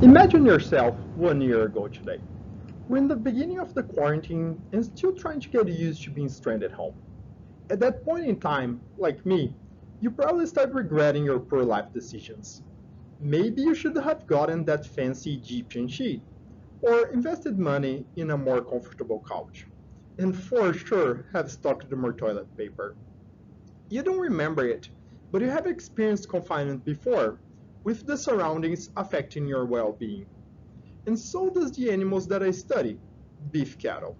Imagine yourself 1 year ago today. We're in the beginning of the quarantine and still trying to get used to being stranded home. At that point in time, like me, you probably start regretting your poor life decisions. Maybe you should have gotten that fancy Egyptian sheet, or invested money in a more comfortable couch, and for sure have stocked more toilet paper. You don't remember it, but you have experienced confinement before, with the surroundings affecting your well-being. And so does the animals that I study, beef cattle.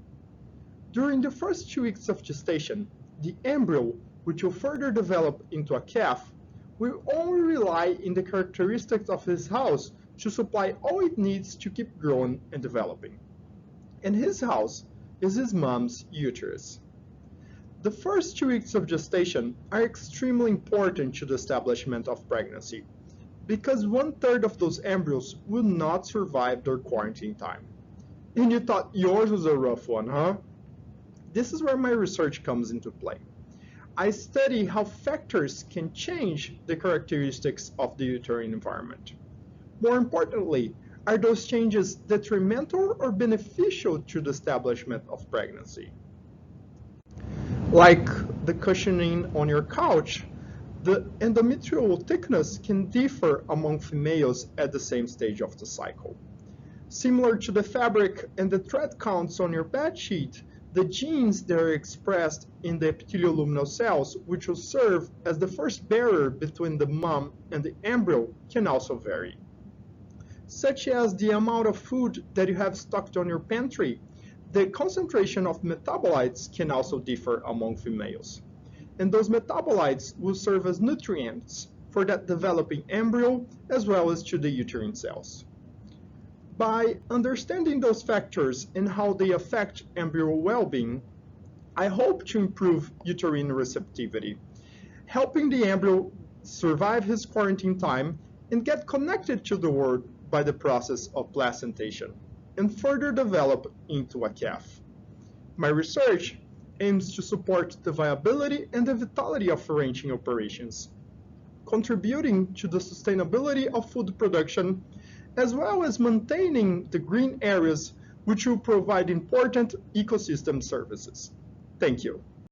During the first 2 weeks of gestation, the embryo, which will further develop into a calf, will only rely on the characteristics of his house to supply all it needs to keep growing and developing. And his house is his mom's uterus. The first 2 weeks of gestation are extremely important to the establishment of pregnancy, because 1/3 of those embryos will not survive their quarantine time. And you thought yours was a rough one, huh? This is where my research comes into play. I study how factors can change the characteristics of the uterine environment. More importantly, are those changes detrimental or beneficial to the establishment of pregnancy? Like the cushioning on your couch, the endometrial thickness can differ among females at the same stage of the cycle. Similar to the fabric and the thread counts on your bed sheet, the genes that are expressed in the epithelioluminal cells, which will serve as the first barrier between the mom and the embryo, can also vary. Such as the amount of food that you have stocked on your pantry, the concentration of metabolites can also differ among females. And those metabolites will serve as nutrients for that developing embryo as well as to the uterine cells. By understanding those factors and how they affect embryo well-being, I hope to improve uterine receptivity, helping the embryo survive his quarantine time and get connected to the world by the process of placentation, and further develop into a calf. My research aims to support the viability and the vitality of ranching operations, contributing to the sustainability of food production, as well as maintaining the green areas which will provide important ecosystem services. Thank you.